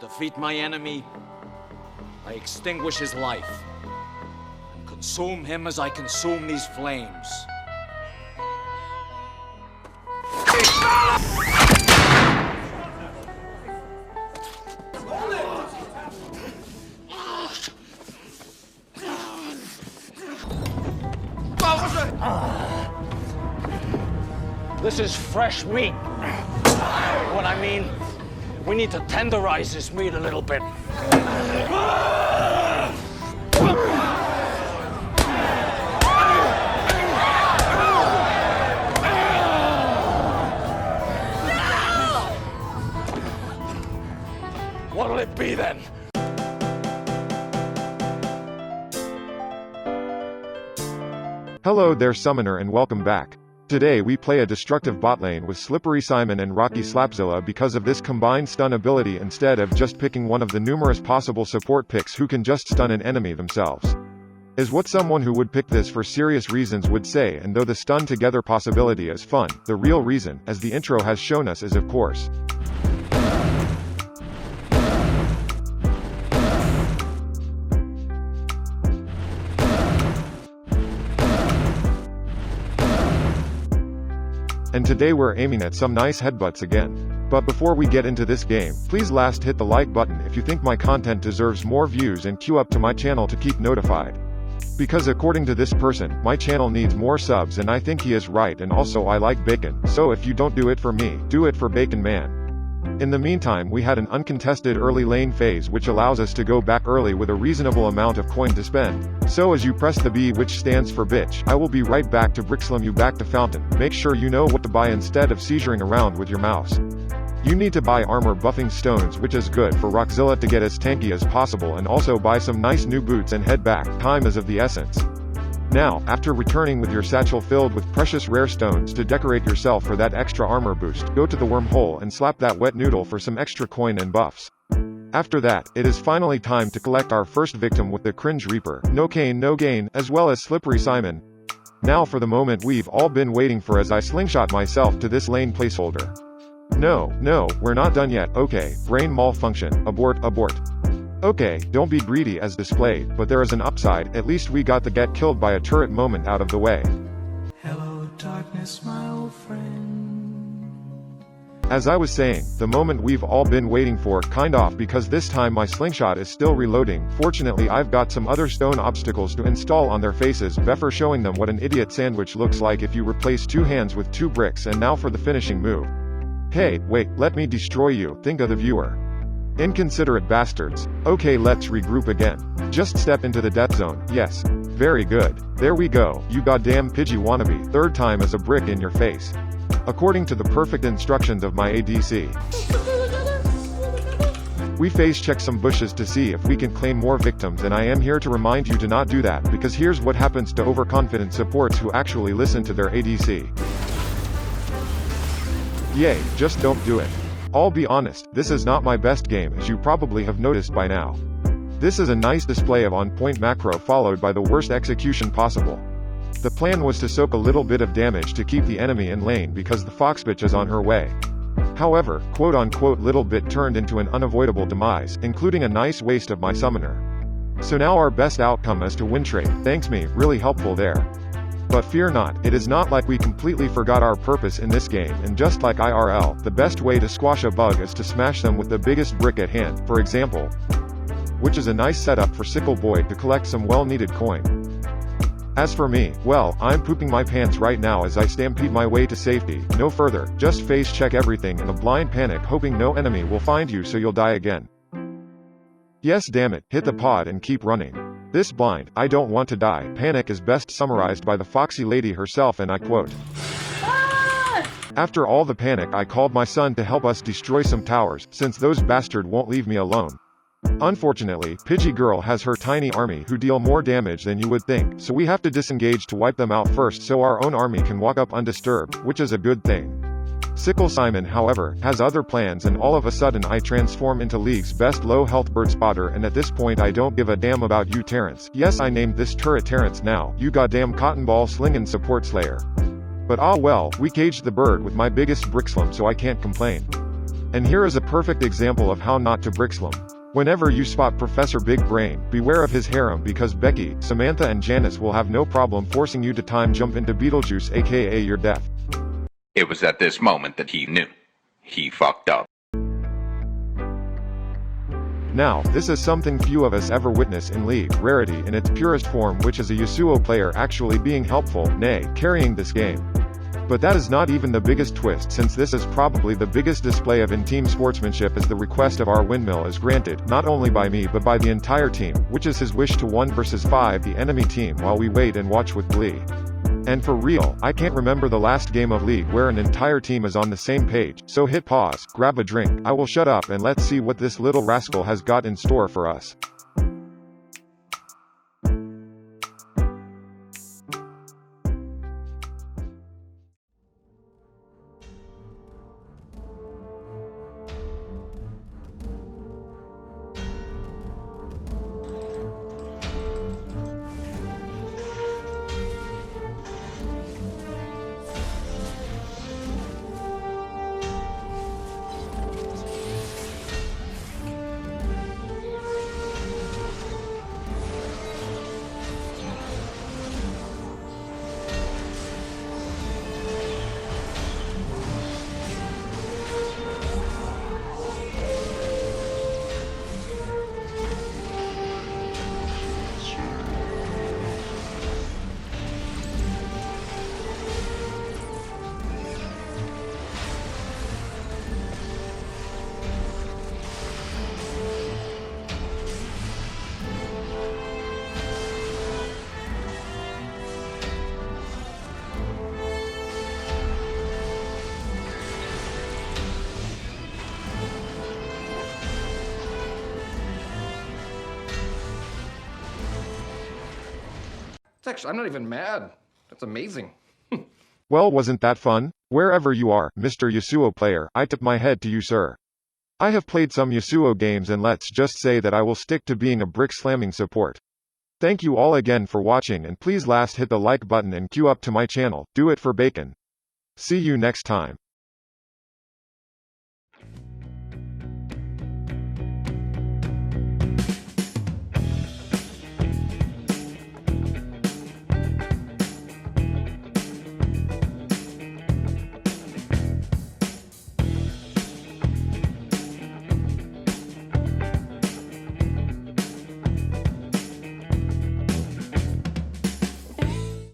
defeat my enemy, I extinguish his life and consume him as I consume these flames. This is fresh meat. What I mean, we need to tenderize this meat a little bit. What'll it be then? Hello there, Summoner, and welcome back. Today we play a destructive bot lane with Slippery Simon and Rocky Slapzilla because of this combined stun ability instead of just picking one of the numerous possible support picks who can just stun an enemy themselves. Is what someone who would pick this for serious reasons would say, and though the stun together possibility is fun, the real reason, as the intro has shown us, is of course and today we're aiming at some nice headbutts again. But before we get into this game, please last hit the like button if you think my content deserves more views, and queue up to my channel to keep notified. Because according to this person, my channel needs more subs, and I think he is right, and also I like bacon, so if you don't do it for me, do it for Bacon Man. In the meantime, we had an uncontested early lane phase which allows us to go back early with a reasonable amount of coin to spend. So as you press the B, which stands for bitch, I will be right back to Brixlam you back to Fountain. Make sure you know what to buy instead of seizuring around with your mouse. You need to buy armor buffing stones, which is good for Rockzilla to get as tanky as possible, and also buy some nice new boots and head back. Time is of the essence. Now, after returning with your satchel filled with precious rare stones to decorate yourself for that extra armor boost, go to the wormhole and slap that wet noodle for some extra coin and buffs. After that, it is finally time to collect our first victim with the Cringe Reaper, No Cane No Gain, as well as Slippery Simon. Now for the moment we've all been waiting for, as I slingshot myself to this lane placeholder. No, we're not done yet. Okay, brain malfunction, abort. Okay, don't be greedy as displayed, but there is an upside. At least we got the get killed by a turret moment out of the way. Hello darkness, my old friend. As I was saying, the moment we've all been waiting for, kind of, because this time my slingshot is still reloading. Fortunately I've got some other stone obstacles to install on their faces, before showing them what an idiot sandwich looks like if you replace two hands with two bricks. And now for the finishing move. Hey, wait, let me destroy you, think of the viewer. Inconsiderate bastards. Okay, let's regroup again. Just step into the death zone. Yes. Very good. There we go, you goddamn Pidgey wannabe. Third time as a brick in your face. According to the perfect instructions of my ADC. We phase check some bushes to see if we can claim more victims, and I am here to remind you to not do that, because here's what happens to overconfident supports who actually listen to their ADC. Yay, just don't do it. I'll be honest, this is not my best game, as you probably have noticed by now. This is a nice display of on-point macro followed by the worst execution possible. The plan was to soak a little bit of damage to keep the enemy in lane because the fox bitch is on her way. However, quote-unquote little bit turned into an unavoidable demise, including a nice waste of my summoner. So now our best outcome is to win trade. Thanks me, really helpful there. But fear not, it is not like we completely forgot our purpose in this game, and just like IRL, the best way to squash a bug is to smash them with the biggest brick at hand, for example. Which is a nice setup for Sickle Boy to collect some well-needed coin. As for me, well, I'm pooping my pants right now as I stampede my way to safety. No further, just phase check everything in a blind panic, hoping no enemy will find you so you'll die again. Yes, damn it, hit the pod and keep running. This blind, I don't want to die, panic is best summarized by the foxy lady herself, and I quote, After all the panic, I called my son to help us destroy some towers, since those bastard won't leave me alone. Unfortunately, Pidgey Girl has her tiny army who deal more damage than you would think, so we have to disengage to wipe them out first so our own army can walk up undisturbed, which is a good thing. Sickle Simon, however, has other plans, and all of a sudden I transform into League's best low health bird spotter, and at this point I don't give a damn about you, Terrence. Yes, I named this turret Terrence now, you goddamn cotton ball slingin' support slayer. But ah well, we caged the bird with my biggest Brixlam, so I can't complain. And here is a perfect example of how not to brickslam. Whenever you spot Professor Big Brain, beware of his harem because Becky, Samantha and Janice will have no problem forcing you to time jump into Beetlejuice aka your death. It was at this moment that he knew. He fucked up. Now, this is something few of us ever witness in League, rarity in its purest form, which is a Yasuo player actually being helpful, nay, carrying this game. But that is not even the biggest twist, since this is probably the biggest display of in-team sportsmanship, as the request of our windmill is granted, not only by me but by the entire team, which is his wish to 1 versus 5 the enemy team while we wait and watch with glee. And for real, I can't remember the last game of League where an entire team is on the same page, so hit pause, grab a drink, I will shut up and let's see what this little rascal has got in store for us. Actually, I'm not even mad. That's amazing. Well, wasn't that fun? Wherever you are, Mr. Yasuo player, I tip my head to you, sir. I have played some Yasuo games and let's just say that I will stick to being a brick slamming support. Thank you all again for watching, and please last hit the like button and queue up to my channel, do it for bacon. See you next time.